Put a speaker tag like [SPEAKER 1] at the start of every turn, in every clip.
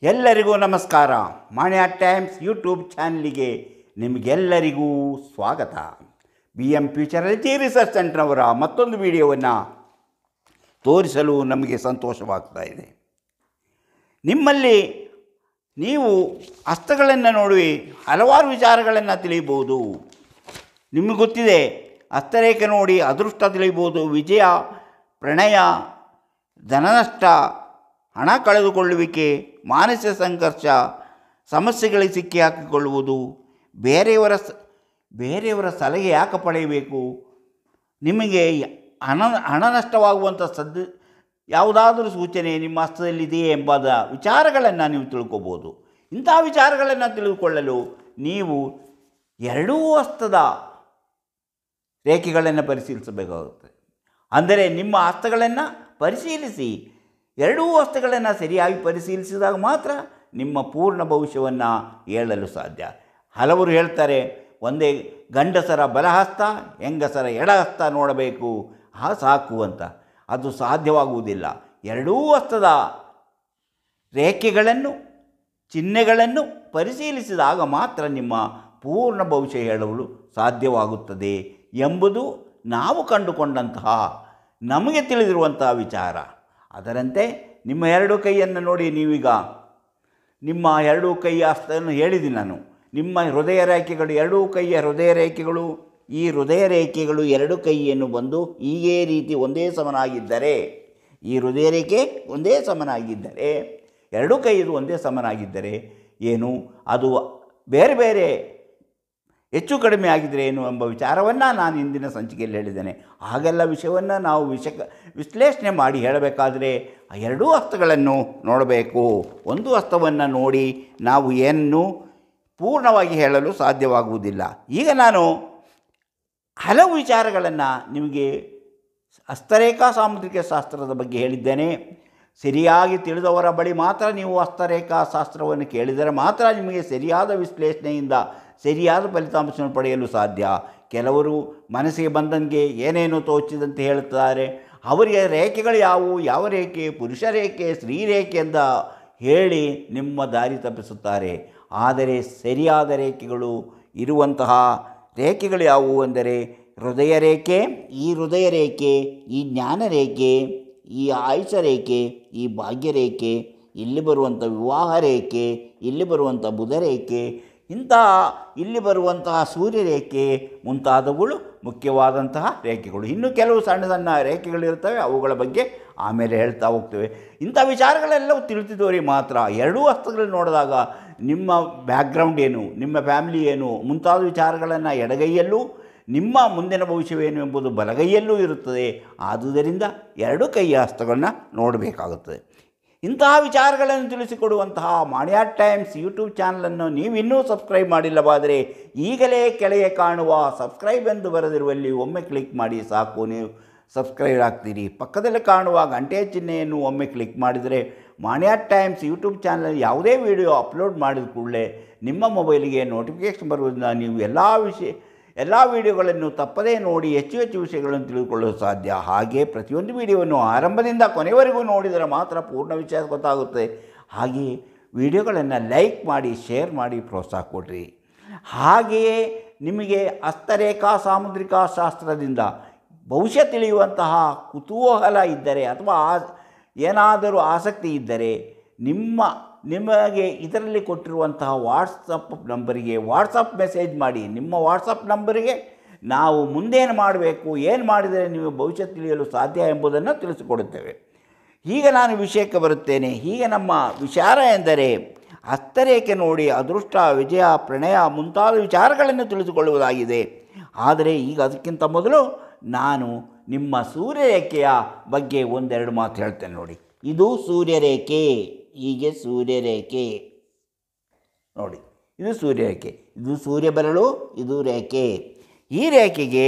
[SPEAKER 1] ಎಲ್ಲರಿಗೂ ನಮಸ್ಕಾರ. ಮಾಣಿಯ times YouTube ಚಾನಲಿಗೆ ನಿಮಗೆಲ್ಲರಿಗೂ ಸ್ವಾಗತ. BM ಫ್ಯೂಚರಾಲಜಿ ರಿಸರ್ಚ್ ಸೆಂಟರ್ನವರ ಮತ್ತೊಂದು ವಿಡಿಯೋವನ್ನು ತೋರಿಸಲು ನಮಗೆ ಸಂತೋಷವಾಗ್ತಾ ಇದೆ. ನಿಮ್ಮಲ್ಲಿ ನೀವು ಹಸ್ತಗಳನ್ನು ನೋಡಿ ಹಲವಾರು ವಿಚಾರಗಳನ್ನು ತಿಳಿಯಬಹುದು. ನಿಮಗೆ ಗೊತ್ತಿದೆ, ಹಸ್ತರೇಖೆ ನೋಡಿ ಅದೃಷ್ಟ ತಿಳಿಯಬಹುದು, ವಿಜಯ, ಪ್ರಣಯ, ಧನನಷ್ಟ, ಹಣ ಕಳೆದುಕೊಳ್ಳುವಿಕೆ, ಮಾನಸಿಕ ಸಂಘರ್ಷ, ಸಮಸ್ಯೆಗಳಿಗೆ ಸಿಕ್ಕಿ ಹಾಕಿಕೊಳ್ಳುವುದು, ಬೇರೆಯವರ ಸಲಹೆ ಯಾಕೆ ಪಡೆಯಬೇಕು, ನಿಮಗೆ ಹಣ ನಷ್ಟವಾಗುವಂಥ ಯಾವುದಾದ್ರೂ ಸೂಚನೆ ನಿಮ್ಮ ಹಸ್ತದಲ್ಲಿದೆಯೇ ಎಂಬುದ ವಿಚಾರಗಳನ್ನು ನೀವು ತಿಳ್ಕೊಬೋದು. ಇಂಥ ವಿಚಾರಗಳನ್ನು ತಿಳಿದುಕೊಳ್ಳಲು ನೀವು ಎರಡೂ ಹಸ್ತದ ರೇಖೆಗಳನ್ನು ಪರಿಶೀಲಿಸಬೇಕಾಗುತ್ತೆ. ಅಂದರೆ ನಿಮ್ಮ ಹಸ್ತಗಳನ್ನು ಪರಿಶೀಲಿಸಿ ಎರಡೂ ಹಸ್ತಗಳನ್ನು ಸರಿಯಾಗಿ ಪರಿಶೀಲಿಸಿದಾಗ ಮಾತ್ರ ನಿಮ್ಮ ಪೂರ್ಣ ಭವಿಷ್ಯವನ್ನು ಹೇಳಲು ಸಾಧ್ಯ. ಹಲವರು ಹೇಳ್ತಾರೆ, ಒಂದೇ ಗಂಡಸರ ಬಲಹಸ್ತ, ಹೆಂಗಸರ ಎಡಹಸ್ತ ನೋಡಬೇಕು ಸಾಕು ಅಂತ. ಅದು ಸಾಧ್ಯವಾಗುವುದಿಲ್ಲ. ಎರಡೂ ಹಸ್ತದ ರೇಖೆಗಳನ್ನು, ಚಿಹ್ನೆಗಳನ್ನು ಪರಿಶೀಲಿಸಿದಾಗ ಮಾತ್ರ ನಿಮ್ಮ ಪೂರ್ಣ ಭವಿಷ್ಯ ಹೇಳಲು ಸಾಧ್ಯವಾಗುತ್ತದೆ ಎಂಬುದು ನಾವು ಕಂಡುಕೊಂಡಂತಹ, ನಮಗೆ ತಿಳಿದಿರುವಂತಹ ವಿಚಾರ. ಅದರಂತೆ ನಿಮ್ಮ ಎರಡೂ ಕೈಯನ್ನು ನೋಡಿ, ನೀವೀಗ ನಿಮ್ಮ ಎರಡೂ ಕೈಯ ಹಸ್ತವನ್ನು ಹೇಳಿದ್ದೀನಿ ನಾನು. ನಿಮ್ಮ ಹೃದಯ ರೇಖೆಗಳು, ಎರಡೂ ಕೈಯ ಹೃದಯ ರೇಖೆಗಳು, ಈ ಹೃದಯ ರೇಖೆಗಳು ಎರಡು ಕೈಯನ್ನು ಬಂದು ಹೀಗೆ ರೀತಿ ಒಂದೇ ಸಮನಾಗಿದ್ದರೆ, ಈ ಹೃದಯ ರೇಖೆ ಒಂದೇ ಸಮನಾಗಿದ್ದರೆ, ಎರಡೂ ಕೈಯದು ಒಂದೇ ಸಮನಾಗಿದ್ದರೆ ಏನು, ಅದು ಬೇರೆ ಬೇರೆ ಹೆಚ್ಚು ಕಡಿಮೆ ಆಗಿದ್ದರೆ ಏನು ಎಂಬ ವಿಚಾರವನ್ನು ನಾನು ಇಂದಿನ ಸಂಚಿಕೆಯಲ್ಲಿ ಹೇಳಿದ್ದೇನೆ. ಹಾಗೆಲ್ಲ ವಿಷಯವನ್ನು ನಾವು ವಿಶ್ಲೇಷಣೆ ಮಾಡಿ ಹೇಳಬೇಕಾದರೆ ಎರಡೂ ಹಸ್ತಗಳನ್ನು ನೋಡಬೇಕು. ಒಂದು ಹಸ್ತವನ್ನು ನೋಡಿ ನಾವು ಏನನ್ನು ಪೂರ್ಣವಾಗಿ ಹೇಳಲು ಸಾಧ್ಯವಾಗುವುದಿಲ್ಲ. ಈಗ ನಾನು ಹಲವು ವಿಚಾರಗಳನ್ನು ನಿಮಗೆ ಹಸ್ತರೇಖಾ ಸಾಮುದ್ರಿಕ ಶಾಸ್ತ್ರದ ಬಗ್ಗೆ ಹೇಳಿದ್ದೇನೆ. ಸರಿಯಾಗಿ ತಿಳಿದವರ ಬಳಿ ಮಾತ್ರ ನೀವು ಹಸ್ತರೇಖಾ ಶಾಸ್ತ್ರವನ್ನು ಕೇಳಿದರೆ ಮಾತ್ರ ನಿಮಗೆ ಸರಿಯಾದ ವಿಶ್ಲೇಷಣೆಯಿಂದ ಸರಿಯಾದ ಫಲಿತಾಂಶವನ್ನು ಪಡೆಯಲು ಸಾಧ್ಯ. ಕೆಲವರು ಮನಸ್ಸಿಗೆ ಬಂದಂಗೆ ಏನೇನೋ ತೋಚಿದಂತೆ ಹೇಳುತ್ತಾರೆ. ಅವರಿಗೆ ರೇಖೆಗಳು ಯಾವುವು, ಯಾವ ರೇಖೆ ಪುರುಷ ರೇಖೆ, ಸ್ತ್ರೀ ರೇಖೆ ಅಂತ ಹೇಳಿ ನಿಮ್ಮ ದಾರಿ ತಪ್ಪಿಸುತ್ತಾರೆ. ಆದರೆ ಸರಿಯಾದ ರೇಖೆಗಳು ಇರುವಂತಹ ರೇಖೆಗಳು ಯಾವುವು ಎಂದರೆ ಹೃದಯ ರೇಖೆ, ಈ ಹೃದಯ ರೇಖೆ, ಈ ಜ್ಞಾನ ರೇಖೆ, ಈ ಆಯುಷ ರೇಖೆ, ಈ ಭಾಗ್ಯರೇಖೆ, ಇಲ್ಲಿ ಬರುವಂಥ ವಿವಾಹ ರೇಖೆ, ಇಲ್ಲಿ ಬರುವಂಥ ಬುಧ ರೇಖೆ, ಇಂತಹ ಇಲ್ಲಿ ಬರುವಂತಹ ಸೂರ್ಯರೇಖೆ ಮುಂತಾದವುಗಳು ಮುಖ್ಯವಾದಂತಹ ರೇಖೆಗಳು. ಇನ್ನು ಕೆಲವು ಸಣ್ಣ ಸಣ್ಣ ರೇಖೆಗಳಿರ್ತವೆ, ಅವುಗಳ ಬಗ್ಗೆ ಆಮೇಲೆ ಹೇಳ್ತಾ ಹೋಗ್ತೇವೆ. ಇಂಥ ವಿಚಾರಗಳೆಲ್ಲವೂ ತಿಳಿದಿದ್ದವರಿಗೆ ಮಾತ್ರ ಎರಡೂ ಹಸ್ತಗಳನ್ನು ನೋಡಿದಾಗ ನಿಮ್ಮ ಬ್ಯಾಕ್ಗ್ರೌಂಡ್ ಏನು, ನಿಮ್ಮ ಫ್ಯಾಮಿಲಿ ಏನು ಮುಂತಾದ ವಿಚಾರಗಳನ್ನು ಎಡಗೈಯಲ್ಲೂ, ನಿಮ್ಮ ಮುಂದಿನ ಭವಿಷ್ಯವೇನು ಎಂಬುದು ಬಲಗೈಯಲ್ಲೂ ಇರುತ್ತದೆ. ಆದುದರಿಂದ ಎರಡೂ ಕೈಯ ಹಸ್ತಗಳನ್ನು ನೋಡಬೇಕಾಗುತ್ತದೆ. ಇಂತಹ ವಿಚಾರಗಳನ್ನು ತಿಳಿಸಿಕೊಡುವಂತಹ ಮಾಣಿಯ ಟೈಮ್ಸ್ ಯೂಟ್ಯೂಬ್ ಚಾನಲನ್ನು ನೀವಿನ್ನೂ ಸಬ್ಸ್ಕ್ರೈಬ್ ಮಾಡಿಲ್ಲವಾದರೆ ಈಗಲೇ ಕೆಳಗೆ ಕಾಣುವ ಸಬ್ಸ್ಕ್ರೈಬ್ ಎಂದು ಬರೆದಿರುವಲ್ಲಿ ಒಮ್ಮೆ ಕ್ಲಿಕ್ ಮಾಡಿ ಸಾಕು, ನೀವು ಸಬ್ಸ್ಕ್ರೈಬ್ ಆಗ್ತೀರಿ. ಪಕ್ಕದಲ್ಲಿ ಕಾಣುವ ಗಂಟೆ ಚಿಹ್ನೆಯನ್ನು ಒಮ್ಮೆ ಕ್ಲಿಕ್ ಮಾಡಿದರೆ ಮಾಣಿಯ ಟೈಮ್ಸ್ ಯೂಟ್ಯೂಬ್ ಚಾನಲ್ ಯಾವುದೇ ವಿಡಿಯೋ ಅಪ್ಲೋಡ್ ಮಾಡಿದ ಕೂಡಲೇ ನಿಮ್ಮ ಮೊಬೈಲಿಗೆ ನೋಟಿಫಿಕೇಷನ್ ಬರುವುದರಿಂದ ನೀವು ಎಲ್ಲ ವಿಡಿಯೋಗಳನ್ನು ತಪ್ಪದೇ ನೋಡಿ ಹೆಚ್ಚು ಹೆಚ್ಚು ವಿಷಯಗಳನ್ನು ತಿಳಿದುಕೊಳ್ಳಲು ಸಾಧ್ಯ. ಹಾಗೆ ಪ್ರತಿಯೊಂದು ವಿಡಿಯೋವನ್ನು ಆರಂಭದಿಂದ ಕೊನೆವರೆಗೂ ನೋಡಿದರೆ ಮಾತ್ರ ಪೂರ್ಣ ವಿಷಯ ಗೊತ್ತಾಗುತ್ತೆ. ಹಾಗೆಯೇ ವಿಡಿಯೋಗಳನ್ನು ಲೈಕ್ ಮಾಡಿ, ಶೇರ್ ಮಾಡಿ, ಪ್ರೋತ್ಸಾಹ ಕೊಡಿರಿ. ಹಾಗೆಯೇ ನಿಮಗೆ ಹಸ್ತರೇಖಾ ಸಾಮುದ್ರಿಕ ಶಾಸ್ತ್ರದಿಂದ ಭವಿಷ್ಯ ತಿಳಿಯುವಂತಹ ಕುತೂಹಲ ಇದ್ದರೆ ಅಥವಾ ಏನಾದರೂ ಆಸಕ್ತಿ ಇದ್ದರೆ ನಿಮಗೆ ಇದರಲ್ಲಿ ಕೊಟ್ಟಿರುವಂತಹ ವಾಟ್ಸಪ್ ನಂಬರಿಗೆ ವಾಟ್ಸಪ್ ಮೆಸೇಜ್ ಮಾಡಿ. ನಿಮ್ಮ ವಾಟ್ಸಪ್ ನಂಬರಿಗೆ ನಾವು ಮುಂದೇನು ಮಾಡಬೇಕು, ಏನು ಮಾಡಿದರೆ ನೀವು ಭವಿಷ್ಯ ತಿಳಿಯಲು ಸಾಧ್ಯ ಎಂಬುದನ್ನು ತಿಳಿಸಿಕೊಡುತ್ತೇವೆ. ಈಗ ನಾನು ವಿಷಯಕ್ಕೆ ಬರುತ್ತೇನೆ. ಹೀಗೆ ನಮ್ಮ ವಿಚಾರ ಎಂದರೆ ಹಸ್ತರೇಖೆ ನೋಡಿ ಅದೃಷ್ಟ, ವಿಜಯ, ಪ್ರಣಯ ಮುಂತಾದ ವಿಚಾರಗಳನ್ನು ತಿಳಿದುಕೊಳ್ಳುವುದಾಗಿದೆ. ಆದರೆ ಈಗ ಅದಕ್ಕಿಂತ ಮೊದಲು ನಾನು ನಿಮ್ಮ ಸೂರ್ಯರೇಖೆಯ ಬಗ್ಗೆ ಒಂದೆರಡು ಮಾತು ಹೇಳ್ತೇನೆ ನೋಡಿ. ಇದು ಸೂರ್ಯರೇಖೆ, ಹೀಗೆ ಸೂರ್ಯರೇಖೆ ನೋಡಿ, ಇದು ಸೂರ್ಯರೇಖೆ, ಇದು ಸೂರ್ಯ ಬೆರಳು, ಇದು ರೇಖೆ. ಈ ರೇಖೆಗೆ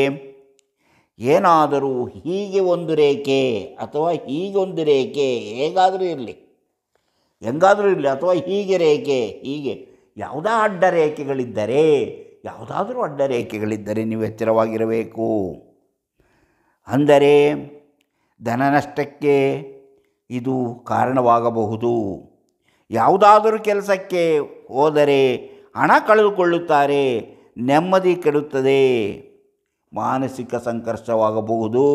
[SPEAKER 1] ಏನಾದರೂ ಹೀಗೆ ಒಂದು ರೇಖೆ ಅಥವಾ ಹೀಗೆ ಒಂದು ರೇಖೆ, ಹೇಗಾದರೂ ಇರಲಿ, ಹೆಂಗಾದರೂ ಇರಲಿ, ಅಥವಾ ಹೀಗೆ ರೇಖೆ, ಹೀಗೆ ಯಾವುದಾದರೂ ಅಡ್ಡ ರೇಖೆಗಳಿದ್ದರೆ ನೀವು ಎಚ್ಚರವಾಗಿರಬೇಕು. ಅಂದರೆ ಧನ ನಷ್ಟಕ್ಕೆ ಇದು ಕಾರಣವಾಗಬಹುದು. ಯಾವುದಾದರೂ ಕೆಲಸಕ್ಕೆ ಹೋದರೆ ಹಣ ಕಳೆದುಕೊಳ್ಳುತ್ತಾರೆ, ನೆಮ್ಮದಿ ಕೆಡುತ್ತದೆ, ಮಾನಸಿಕ ಸಂಘರ್ಷವಾಗಬಹುದು,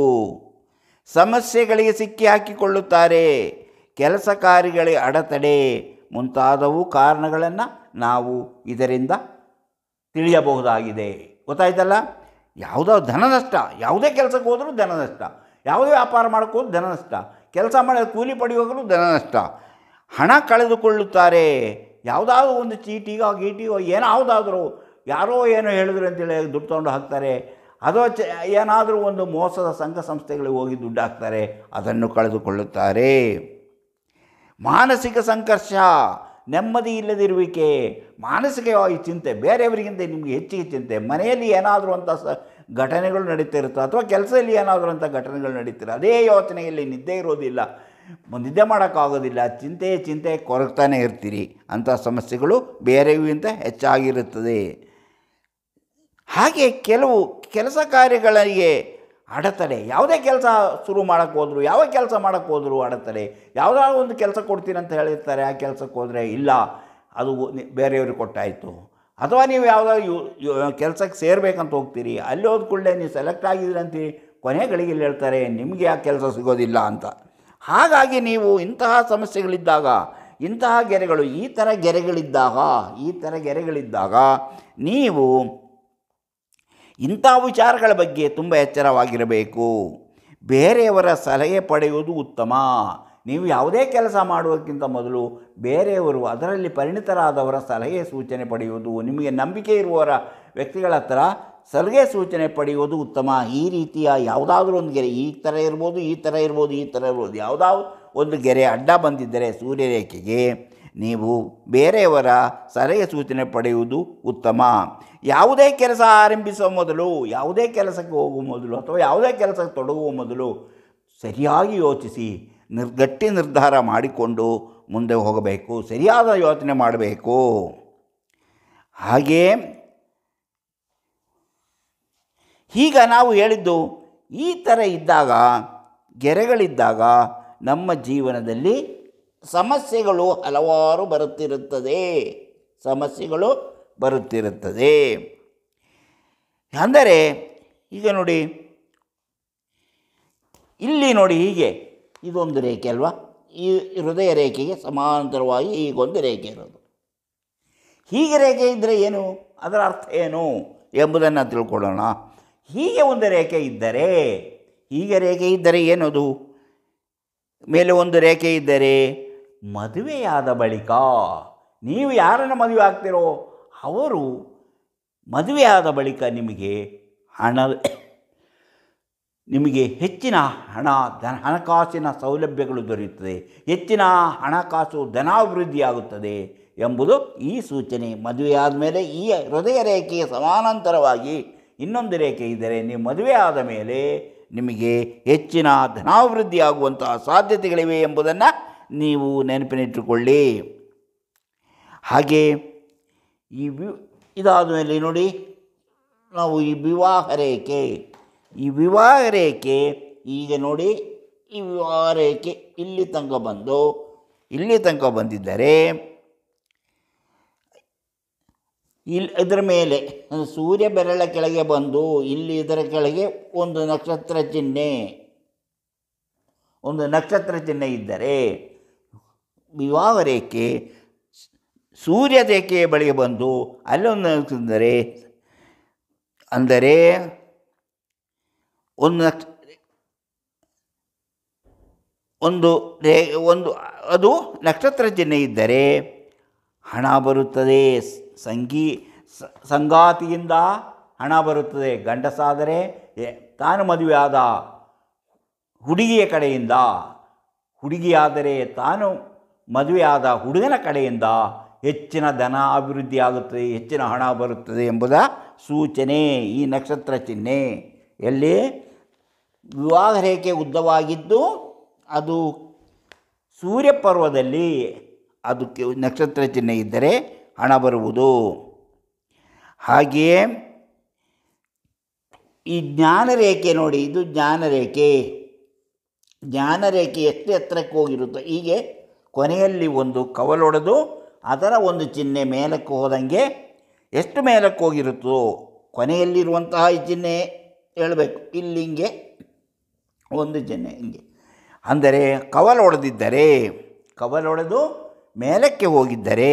[SPEAKER 1] ಸಮಸ್ಯೆಗಳಿಗೆ ಸಿಕ್ಕಿ ಹಾಕಿಕೊಳ್ಳುತ್ತಾರೆ, ಕೆಲಸ ಕಾರ್ಯಗಳಿಗೆ ಅಡೆತಡೆ ಮುಂತಾದವು ಕಾರಣಗಳನ್ನು ನಾವು ಇದರಿಂದ ತಿಳಿಯಬಹುದಾಗಿದೆ. ಗೊತ್ತಾಯ್ತಲ್ಲ? ಯಾವುದೋ ಧನ ನಷ್ಟ, ಯಾವುದೇ ಕೆಲಸಕ್ಕೆ ಹೋದರೂ ಧನ ನಷ್ಟ, ಯಾವುದೇ ವ್ಯಾಪಾರ ಮಾಡೋಕ್ಕೆ ಹೋದ್ರೂ ಧನ ನಷ್ಟ, ಕೆಲಸ ಮಾಡಿ ಕೂಲಿ ಪಡೆಯುವಾಗಲೂ ಧನ ನಷ್ಟ, ಹಣ ಕಳೆದುಕೊಳ್ಳುತ್ತಾರೆ. ಯಾವುದಾದ್ರೂ ಒಂದು ಚೀಟಿಗೋ ಗೀಟಿಗೋ ಏನಾವುದಾದ್ರೂ ಯಾರೋ ಏನೋ ಹೇಳಿದ್ರು ಅಂತೇಳಿ ದುಡ್ಡು ತೊಗೊಂಡು ಹಾಕ್ತಾರೆ, ಅದೋ ಏನಾದರೂ ಒಂದು ಮೋಸದ ಸಂಘ ಸಂಸ್ಥೆಗಳಿಗೆ ಹೋಗಿ ದುಡ್ಡು ಹಾಕ್ತಾರೆ, ಅದನ್ನು ಕಳೆದುಕೊಳ್ಳುತ್ತಾರೆ. ಮಾನಸಿಕ ಸಂಘರ್ಷ, ನೆಮ್ಮದಿ ಇಲ್ಲದಿರುವಿಕೆ, ಮಾನಸಿಕವಾಗಿ ಚಿಂತೆ, ಬೇರೆಯವರಿಗಿಂತ ನಿಮಗೆ ಹೆಚ್ಚಿಗೆ ಚಿಂತೆ, ಮನೆಯಲ್ಲಿ ಏನಾದರೂ ಅಂತ ಘಟನೆಗಳು ನಡೀತಾ ಇರುತ್ತೆ, ಅಥವಾ ಕೆಲಸದಲ್ಲಿ ಏನಾದರೂ ಅಂತ ಘಟನೆಗಳು ನಡೀತಿರೋ ಅದೇ ಯೋಚನೆಯಲ್ಲಿ ನಿದ್ದೆ ಇರೋದಿಲ್ಲ, ನಿದ್ದೆ ಮಾಡೋಕ್ಕಾಗೋದಿಲ್ಲ, ಚಿಂತೆ ಕೊರಗ್ತಾನೆ ಇರ್ತೀರಿ. ಅಂಥ ಸಮಸ್ಯೆಗಳು ಬೇರೆಗಿಂತ ಹೆಚ್ಚಾಗಿರುತ್ತದೆ. ಹಾಗೆ ಕೆಲವು ಕೆಲಸ ಕಾರ್ಯಗಳಿಗೆ ಅಡೆತಡೆ, ಯಾವುದೇ ಕೆಲಸ ಶುರು ಮಾಡೋಕ್ಕೆ ಹೋದ್ರು, ಯಾವ ಕೆಲಸ ಮಾಡೋಕ್ಕೆ ಹೋದ್ರು ಅಡೆತಡೆ. ಯಾವುದಾದ್ರು ಒಂದು ಕೆಲಸ ಕೊಡ್ತೀನಿ ಅಂತ ಹೇಳಿರ್ತಾರೆ, ಆ ಕೆಲಸಕ್ಕೆ ಹೋದರೆ ಇಲ್ಲ, ಅದು ಬೇರೆಯವ್ರಿಗೆ ಕೊಟ್ಟಾಯಿತು. ಅಥವಾ ನೀವು ಯಾವುದಾದ್ರು ಕೆಲಸಕ್ಕೆ ಸೇರಬೇಕಂತ ಹೋಗ್ತೀರಿ, ಅಲ್ಲಿ ಹೋದ ಕೂಡಲೇ ನೀವು ಸೆಲೆಕ್ಟ್ ಆಗಿದ್ದೀರಿ ಅಂತೀರಿ, ಕೊನೆ ಗಳಿಗೆ ಹೇಳ್ತಾರೆ ನಿಮಗೆ ಆ ಕೆಲಸ ಸಿಗೋದಿಲ್ಲ ಅಂತ. ಹಾಗಾಗಿ ನೀವು ಇಂತಹ ಸಮಸ್ಯೆಗಳಿದ್ದಾಗ, ಇಂತಹ ಗೆರೆಗಳು, ಈ ಥರ ಗೆರೆಗಳಿದ್ದಾಗ ನೀವು ಇಂಥ ವಿಚಾರಗಳ ಬಗ್ಗೆ ತುಂಬ ಎಚ್ಚರವಾಗಿರಬೇಕು. ಬೇರೆಯವರ ಸಲಹೆ ಪಡೆಯುವುದು ಉತ್ತಮ. ನೀವು ಯಾವುದೇ ಕೆಲಸ ಮಾಡುವುದಕ್ಕಿಂತ ಮೊದಲು ಬೇರೆಯವರು, ಅದರಲ್ಲಿ ಪರಿಣಿತರಾದವರ ಸಲಹೆ ಸೂಚನೆ ಪಡೆಯುವುದು, ನಿಮಗೆ ನಂಬಿಕೆ ಇರುವವರ ವ್ಯಕ್ತಿಗಳ ಹತ್ರ ಸಲಹೆ ಸೂಚನೆ ಪಡೆಯುವುದು ಉತ್ತಮ. ಈ ರೀತಿಯ ಯಾವುದಾದ್ರೂ ಒಂದು ಗೆರೆ, ಈ ಥರ ಇರ್ಬೋದು, ಯಾವುದಾದ್ರು ಒಂದು ಗೆರೆ ಅಡ್ಡ ಬಂದಿದ್ದರೆ ಸೂರ್ಯರೇಖೆಗೆ, ನೀವು ಬೇರೆಯವರ ಸಲಹೆ ಸೂಚನೆ ಪಡೆಯುವುದು ಉತ್ತಮ. ಯಾವುದೇ ಕೆಲಸ ಆರಂಭಿಸುವ ಮೊದಲು, ಯಾವುದೇ ಕೆಲಸಕ್ಕೆ ಹೋಗುವ ಮೊದಲು, ಅಥವಾ ಯಾವುದೇ ಕೆಲಸಕ್ಕೆ ತೊಡಗುವ ಮೊದಲು ಸರಿಯಾಗಿ ಯೋಚಿಸಿ ಗಟ್ಟಿ ನಿರ್ಧಾರ ಮಾಡಿಕೊಂಡು ಮುಂದೆ ಹೋಗಬೇಕು, ಸರಿಯಾದ ಯೋಚನೆ ಮಾಡಬೇಕು. ಹಾಗೇ ಈಗ ನಾವು ಹೇಳಿದ್ದು, ಈ ಥರ ಇದ್ದಾಗ, ಗೆರೆಗಳಿದ್ದಾಗ ನಮ್ಮ ಜೀವನದಲ್ಲಿ ಸಮಸ್ಯೆಗಳು ಹಲವಾರು ಬರುತ್ತಿರುತ್ತದೆ. ಅಂದರೆ ಈಗ ನೋಡಿ, ಇಲ್ಲಿ ನೋಡಿ, ಹೀಗೆ ಇದೊಂದು ರೇಖೆ ಅಲ್ವಾ, ಈ ಹೃದಯ ರೇಖೆಗೆ ಸಮಾಂತರವಾಗಿ ಈಗೊಂದು ರೇಖೆ ಇರೋದು. ಹೀಗೆ ರೇಖೆ ಇದ್ದರೆ ಏನು, ಅದರ ಅರ್ಥ ಏನು ಎಂಬುದನ್ನು ತಿಳ್ಕೊಳ್ಳೋಣ. ಹೀಗೆ ಒಂದು ರೇಖೆ ಇದ್ದರೆ ಏನದು, ಮೇಲೆ ಒಂದು ರೇಖೆ ಇದ್ದರೆ ಮದುವೆಯಾದ ಬಳಿಕ, ನೀವು ಯಾರನ್ನು ಮದುವೆ ಆಗ್ತಿರೋ ಅವರು ಮದುವೆಯಾದ ಬಳಿಕ ನಿಮಗೆ ಹೆಚ್ಚಿನ ಹಣಕಾಸಿನ ಸೌಲಭ್ಯಗಳು ದೊರೆಯುತ್ತದೆ, ಹೆಚ್ಚಿನ ಹಣಕಾಸು ಧನಾಭಿವೃದ್ಧಿಯಾಗುತ್ತದೆ ಎಂಬುದು ಈ ಸೂಚನೆ. ಮದುವೆಯಾದ ಮೇಲೆ ಈ ಹೃದಯ ರೇಖೆಗೆ ಸಮಾನಾಂತರವಾಗಿ ಇನ್ನೊಂದು ರೇಖೆ ಇದ್ದರೆ, ನೀವು ಮದುವೆ ಆದ ಮೇಲೆ ನಿಮಗೆ ಹೆಚ್ಚಿನ ಧನಾಭಿವೃದ್ಧಿಯಾಗುವಂತಹ ಸಾಧ್ಯತೆಗಳಿವೆ ಎಂಬುದನ್ನು ನೀವು ನೆನಪಿನಿಟ್ಟುಕೊಳ್ಳಿ. ಹಾಗೆ ಇದಾದ ಮೇಲೆ ನೋಡಿ, ನಾವು ಈ ವಿವಾಹ ರೇಖೆ ಈಗ ನೋಡಿ, ಈ ವಿವಾಹ ರೇಖೆ ಇಲ್ಲಿ ತನಕ ಬಂದಿದ್ದರೆ, ಇದರ ಮೇಲೆ ಸೂರ್ಯ ಬೆರಳ ಕೆಳಗೆ ಬಂದು ಇಲ್ಲಿ ಇದರ ಕೆಳಗೆ ಒಂದು ನಕ್ಷತ್ರ ಚಿಹ್ನೆ ಇದ್ದರೆ, ವಿವಾಹ ರೇಖೆ ಸೂರ್ಯ ರೇಖೆಯ ಬಳಿಗೆ ಬಂದು ಅಲ್ಲೊಂದು ಅಂದರೆ ಅದು ನಕ್ಷತ್ರ ಚಿಹ್ನೆ ಇದ್ದರೆ ಹಣ ಬರುತ್ತದೆ. ಸಂಗಾತಿಯಿಂದ ಹಣ ಬರುತ್ತದೆ. ಗಂಡಸಾದರೆ ತಾನು ಮದುವೆಯಾದ ಹುಡುಗಿಯ ಕಡೆಯಿಂದ, ಹುಡುಗಿಯಾದರೆ ತಾನು ಮದುವೆಯಾದ ಹುಡುಗನ ಕಡೆಯಿಂದ ಹೆಚ್ಚಿನ ಧನ ಅಭಿವೃದ್ಧಿ ಆಗುತ್ತದೆ, ಹೆಚ್ಚಿನ ಹಣ ಬರುತ್ತದೆ ಎಂಬುದ ಸೂಚನೆ ಈ ನಕ್ಷತ್ರ ಚಿಹ್ನೆ. ಎಲ್ಲಿ ವಿವಾಹ ರೇಖೆ ಉದ್ದವಾಗಿದ್ದು ಅದು ಸೂರ್ಯಪರ್ವದಲ್ಲಿ ಅದಕ್ಕೆ ನಕ್ಷತ್ರ ಚಿಹ್ನೆ ಇದ್ದರೆ ಹಣ ಬರುವುದು. ಹಾಗೆಯೇ ಈ ಜ್ಞಾನರೇಖೆ ನೋಡಿ, ಇದು ಜ್ಞಾನರೇಖೆ ಎಷ್ಟು ಎತ್ತರಕ್ಕೆ ಹೋಗಿರುತ್ತೋ, ಹೀಗೆ ಕೊನೆಯಲ್ಲಿ ಒಂದು ಕವಲೊಡೆದು ಅದರ ಒಂದು ಚಿಹ್ನೆ ಮೇಲಕ್ಕೆ ಹೋದಂಗೆ ಎಷ್ಟು ಮೇಲಕ್ಕೆ ಹೋಗಿರುತ್ತೋ ಕೊನೆಯಲ್ಲಿರುವಂತಹ ಈ ಚಿಹ್ನೆ ಹೇಳಬೇಕು. ಇಲ್ಲಿ ಹಿಂಗೆ ಒಂದು ಚಿಹ್ನೆ ಹಿಂಗೆ ಅಂದರೆ ಕವಲೊಡೆದು ಮೇಲಕ್ಕೆ ಹೋಗಿದ್ದರೆ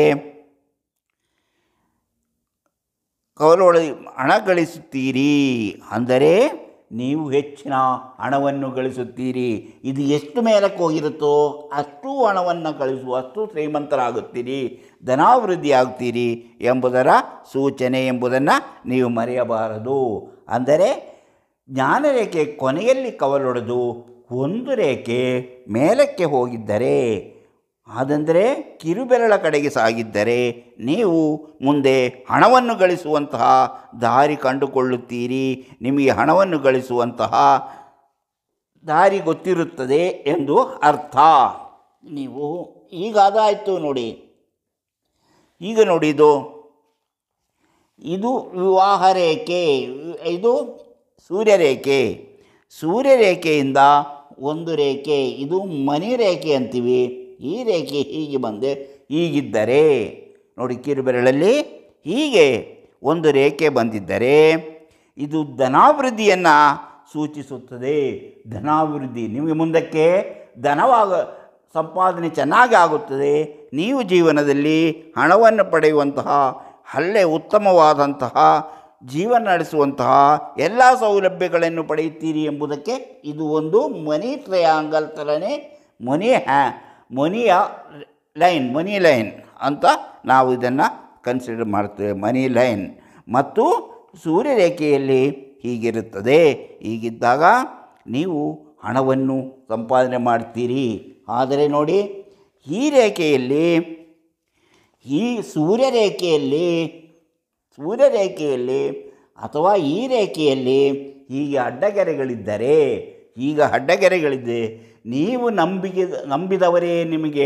[SPEAKER 1] ಹಣ ಗಳಿಸುತ್ತೀರಿ, ಅಂದರೆ ನೀವು ಹೆಚ್ಚಿನ ಹಣವನ್ನು ಗಳಿಸುತ್ತೀರಿ. ಇದು ಎಷ್ಟು ಮೇಲಕ್ಕೆ ಹೋಗಿರುತ್ತೋ ಅಷ್ಟು ಹಣವನ್ನು ಗಳಿಸುವಷ್ಟು ಶ್ರೀಮಂತರಾಗುತ್ತೀರಿ, ಧನಾಭಿವೃದ್ಧಿ ಆಗುತ್ತೀರಿ ಎಂಬುದರ ಸೂಚನೆ ಎಂಬುದನ್ನು ನೀವು ಮರೆಯಬಾರದು. ಅಂದರೆ ಜ್ಞಾನರೇಖೆ ಕೊನೆಯಲ್ಲಿ ಕವಲೊಡೆದು ಒಂದು ರೇಖೆ ಮೇಲಕ್ಕೆ ಹೋಗಿದ್ದರೆ, ಅದಂದರೆ ಕಿರುಬೆರಳ ಕಡೆಗೆ ಸಾಗಿದ್ದರೆ ನೀವು ಮುಂದೆ ಹಣವನ್ನು ಗಳಿಸುವಂತಹ ದಾರಿ ಕಂಡುಕೊಳ್ಳುತ್ತೀರಿ. ನಿಮಗೆ ಹಣವನ್ನು ಗಳಿಸುವಂತಹ ದಾರಿ ಗೊತ್ತಿರುತ್ತದೆ ಎಂದು ಅರ್ಥ. ನೀವು ಈಗ ಅದಾಯಿತು ನೋಡಿ. ಈಗ ನೋಡಿ, ಇದು ವಿವಾಹ ರೇಖೆ, ಇದು ಸೂರ್ಯರೇಖೆ. ಸೂರ್ಯರೇಖೆಯಿಂದ ಒಂದು ರೇಖೆ, ಇದು ಮನಿ ರೇಖೆ ಅಂತೀವಿ. ಈ ರೇಖೆ ಹೀಗೆ ಬಂದೆ ಹೀಗಿದ್ದರೆ ನೋಡಿ, ಕಿರುಬೆರಳಲ್ಲಿ ಹೀಗೆ ಒಂದು ರೇಖೆ ಬಂದಿದ್ದರೆ ಇದು ಧನಾಭಿವೃದ್ಧಿಯನ್ನು ಸೂಚಿಸುತ್ತದೆ. ಧನಾಭಿವೃದ್ಧಿ, ನಿಮಗೆ ಮುಂದಕ್ಕೆ ಸಂಪಾದನೆ ಚೆನ್ನಾಗಿ ಆಗುತ್ತದೆ. ನೀವು ಜೀವನದಲ್ಲಿ ಹಣವನ್ನು ಪಡೆಯುವಂತಹ ಉತ್ತಮವಾದಂತಹ ಜೀವನ ನಡೆಸುವಂತಹ ಎಲ್ಲ ಸೌಲಭ್ಯಗಳನ್ನು ಪಡೆಯುತ್ತೀರಿ ಎಂಬುದಕ್ಕೆ ಇದು ಒಂದು ಮನಿ ಟ್ರಯಾಂಗಲ್ ಥರನೇ ಮನಿ ಲೈನ್ ಅಂತ ನಾವು ಇದನ್ನು ಕನ್ಸಿಡರ್ ಮಾಡ್ತೇವೆ. ಮನಿ ಲೈನ್ ಮತ್ತು ಸೂರ್ಯರೇಖೆಯಲ್ಲಿ ಹೀಗಿರುತ್ತದೆ. ಹೀಗಿದ್ದಾಗ ನೀವು ಹಣವನ್ನು ಸಂಪಾದನೆ ಮಾಡ್ತೀರಿ. ಆದರೆ ನೋಡಿ, ಈ ರೇಖೆಯಲ್ಲಿ, ಈ ಸೂರ್ಯರೇಖೆಯಲ್ಲಿ ಅಥವಾ ಈ ರೇಖೆಯಲ್ಲಿ ಹೀಗೆ ಅಡ್ಡಗೆರೆಗಳಿದ್ದೆ ನೀವು ನಂಬಿದವರೇ ನಿಮಗೆ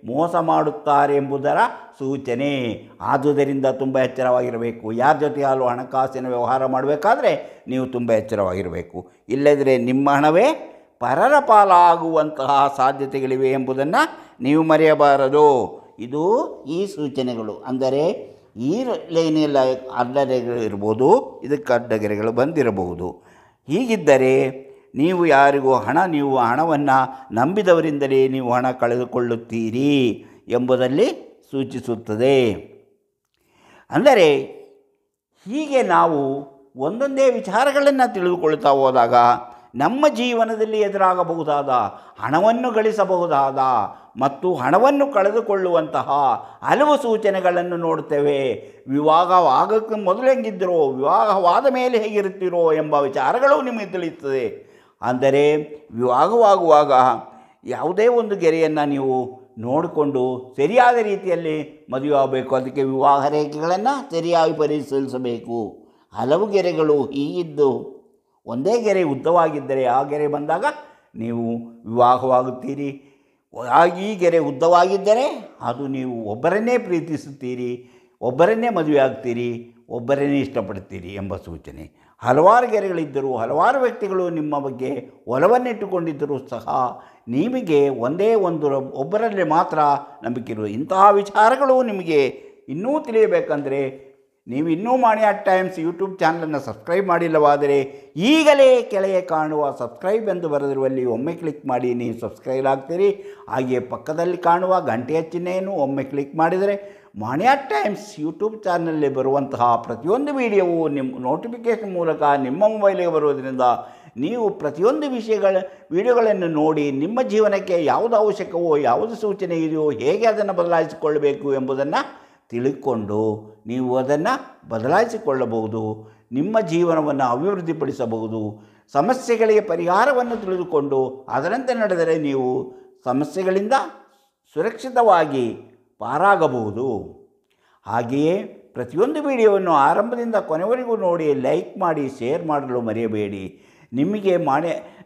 [SPEAKER 1] ಮೋಸ ಮಾಡುತ್ತಾರೆ ಎಂಬುದರ ಸೂಚನೆ. ಆದುದರಿಂದ ತುಂಬ ಎಚ್ಚರವಾಗಿರಬೇಕು. ಯಾರ ಜೊತೆಯಾದರೂ ಹಣಕಾಸಿನ ವ್ಯವಹಾರ ಮಾಡಬೇಕಾದ್ರೆ ನೀವು ತುಂಬ ಎಚ್ಚರವಾಗಿರಬೇಕು. ಇಲ್ಲದಿದ್ದರೆ ನಿಮ್ಮ ಹಣವೇ ಪರರ ಪಾಲಾಗುವಂತಹ ಸಾಧ್ಯತೆಗಳಿವೆ ಎಂಬುದನ್ನು ನೀವು ಮರೆಯಬಾರದು. ಇದು ಈ ಸೂಚನೆಗಳು. ಅಂದರೆ ಈ ಲೈನೆಲ್ಲ ಅಡ್ಡಗೆರೆಗಳು ಇರ್ಬೋದು, ಇದಕ್ಕೆ ಅಡ್ಡಗೆರೆಗಳು ಬಂದಿರಬಹುದು. ಹೀಗಿದ್ದರೆ ನೀವು ಹಣವನ್ನು ನಂಬಿದವರಿಂದಲೇ ನೀವು ಹಣ ಕಳೆದುಕೊಳ್ಳುತ್ತೀರಿ ಎಂಬುದರಲ್ಲಿ ಸೂಚಿಸುತ್ತದೆ. ಅಂದರೆ ಹೀಗೆ ನಾವು ಒಂದೊಂದೇ ವಿಚಾರಗಳನ್ನು ತಿಳಿದುಕೊಳ್ತಾ ಹೋದಾಗ ನಮ್ಮ ಜೀವನದಲ್ಲಿ ಎದುರಾಗಬಹುದಾದ, ಹಣವನ್ನು ಗಳಿಸಬಹುದಾದ ಮತ್ತು ಹಣವನ್ನು ಕಳೆದುಕೊಳ್ಳುವಂತಹ ಹಲವು ಸೂಚನೆಗಳನ್ನು ನೋಡ್ತೇವೆ. ವಿವಾಹವಾಗಕ್ಕೆ ಮೊದಲು ಹೆಂಗಿದ್ದರೋ, ವಿವಾಹವಾದ ಮೇಲೆ ಹೇಗಿರುತ್ತೀರೋ ಎಂಬ ವಿಚಾರಗಳು ನಿಮಗೆ ತಿಳಿಯುತ್ತದೆ. ಅಂದರೆ ವಿವಾಹವಾಗುವಾಗ ಯಾವುದೇ ಒಂದು ಗೆರೆಯನ್ನು ನೀವು ನೋಡಿಕೊಂಡು ಸರಿಯಾದ ರೀತಿಯಲ್ಲಿ ಮದುವೆ ಆಗಬೇಕು. ಅದಕ್ಕೆ ವಿವಾಹ ರೇಖೆಗಳನ್ನು ಸರಿಯಾಗಿ ಪರಿಶೀಲಿಸಬೇಕು. ಹಲವು ಗೆರೆಗಳು ಹೀಗಿದ್ದು ಒಂದೇ ಗೆರೆ ಉದ್ದವಾಗಿದ್ದರೆ ಆ ಗೆರೆ ಬಂದಾಗ ನೀವು ವಿವಾಹವಾಗುತ್ತೀರಿ. ಈ ಗೆರೆ ಉದ್ದವಾಗಿದ್ದರೆ ಅದು ನೀವು ಒಬ್ಬರನ್ನೇ ಪ್ರೀತಿಸುತ್ತೀರಿ, ಒಬ್ಬರನ್ನೇ ಮದುವೆ ಆಗ್ತೀರಿ, ಒಬ್ಬರನ್ನೇ ಇಷ್ಟಪಡ್ತೀರಿ ಎಂಬ ಸೂಚನೆ. ಹಲವಾರು ಗೆರೆಗಳಿದ್ದರೂ, ಹಲವಾರು ವ್ಯಕ್ತಿಗಳು ನಿಮ್ಮ ಬಗ್ಗೆ ಒಲವನ್ನಿಟ್ಟುಕೊಂಡಿದ್ದರೂ ಸಹ ನಿಮಗೆ ಒಬ್ಬರಲ್ಲಿ ಮಾತ್ರ ನಂಬಿಕೆ ಇರುವುದು. ಇಂತಹ ವಿಚಾರಗಳು ನಿಮಗೆ ಇನ್ನೂ ತಿಳಿಯಬೇಕಂದ್ರೆ ನೀವು ಇನ್ನೂ ಮನಿ@times ಯೂಟ್ಯೂಬ್ ಚಾನಲನ್ನು ಸಬ್ಸ್ಕ್ರೈಬ್ ಮಾಡಿಲ್ಲವಾದರೆ ಈಗಲೇ ಕೆಳಗೆ ಕಾಣುವ ಸಬ್ಸ್ಕ್ರೈಬ್ ಎಂದು ಬರೆದಿರುವಲ್ಲಿ ಒಮ್ಮೆ ಕ್ಲಿಕ್ ಮಾಡಿ ನೀವು ಸಬ್ಸ್ಕ್ರೈಬ್ ಆಗ್ತೀರಿ. ಹಾಗೆಯೇ ಪಕ್ಕದಲ್ಲಿ ಕಾಣುವ ಗಂಟೆಯ ಚಿಹ್ನೆಯನ್ನು ಒಮ್ಮೆ ಕ್ಲಿಕ್ ಮಾಡಿದರೆ ಮನಿ@times ಯೂಟ್ಯೂಬ್ ಚಾನಲಲ್ಲಿ ಬರುವಂತಹ ಪ್ರತಿಯೊಂದು ವಿಡಿಯೋವು ನಿಮ್ಮ ನೋಟಿಫಿಕೇಷನ್ ಮೂಲಕ ನಿಮ್ಮ ಮೊಬೈಲಿಗೆ ಬರುವುದರಿಂದ ನೀವು ಪ್ರತಿಯೊಂದು ವಿಡಿಯೋಗಳನ್ನು ನೋಡಿ ನಿಮ್ಮ ಜೀವನಕ್ಕೆ ಯಾವುದು ಅವಶ್ಯಕವೋ, ಯಾವುದು ಸೂಚನೆ ಇದೆಯೋ, ಹೇಗೆ ಅದನ್ನು ಬದಲಾಯಿಸಿಕೊಳ್ಳಬೇಕು ಎಂಬುದನ್ನು ತಿಳಿದುಕೊಂಡು ನೀವು ಅದನ್ನು ಬದಲಾಯಿಸಿಕೊಳ್ಳಬಹುದು. ನಿಮ್ಮ ಜೀವನವನ್ನು ಅಭಿವೃದ್ಧಿಪಡಿಸಬಹುದು. ಸಮಸ್ಯೆಗಳಿಗೆ ಪರಿಹಾರವನ್ನು ತಿಳಿದುಕೊಂಡು ಅದರಂತೆ ನಡೆದರೆ ನೀವು ಸಮಸ್ಯೆಗಳಿಂದ ಸುರಕ್ಷಿತವಾಗಿ ಪಾರಾಗಬಹುದು. ಹಾಗೆಯೇ ಪ್ರತಿಯೊಂದು ವಿಡಿಯೋವನ್ನು ಆರಂಭದಿಂದ ಕೊನೆವರೆಗೂ ನೋಡಿ, ಲೈಕ್ ಮಾಡಿ, ಶೇರ್ ಮಾಡಲು ಮರೆಯಬೇಡಿ.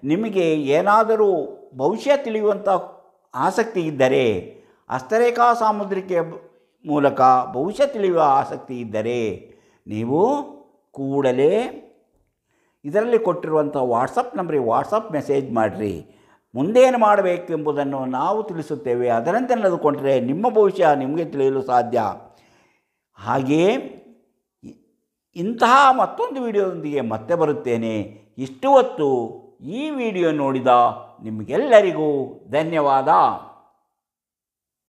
[SPEAKER 1] ನಿಮಗೆ ಏನಾದರೂ ಭವಿಷ್ಯ ತಿಳಿಯುವಂಥ ಆಸಕ್ತಿ ಇದ್ದರೆ, ಹಸ್ತರೇಖಾ ಸಾಮುದ್ರಿಕೆಯ ಮೂಲಕ ಭವಿಷ್ಯ ತಿಳಿಯುವ ಆಸಕ್ತಿ ಇದ್ದರೆ ನೀವು ಕೂಡಲೇ ಇದರಲ್ಲಿ ಕೊಟ್ಟಿರುವಂಥ ವಾಟ್ಸಪ್ ನಂಬರಿಗೆ ವಾಟ್ಸಪ್ ಮೆಸೇಜ್ ಮಾಡಿರಿ. ಮುಂದೇನು ಮಾಡಬೇಕೆಂಬುದನ್ನು ನಾವು ತಿಳಿಸುತ್ತೇವೆ. ಅದರಂತೆ ನಡೆದುಕೊಂಡರೆ ನಿಮ್ಮ ಭವಿಷ್ಯ ನಿಮಗೆ ತಿಳಿಯಲು ಸಾಧ್ಯ. ಹಾಗೆಯೇ ಇಂತಹ ಮತ್ತೊಂದು ವಿಡಿಯೋದೊಂದಿಗೆ ಮತ್ತೆ ಬರುತ್ತೇನೆ. ಇಷ್ಟು ಹೊತ್ತು ಈ ವಿಡಿಯೋ ನೋಡಿದ ನಿಮಗೆಲ್ಲರಿಗೂ ಧನ್ಯವಾದ.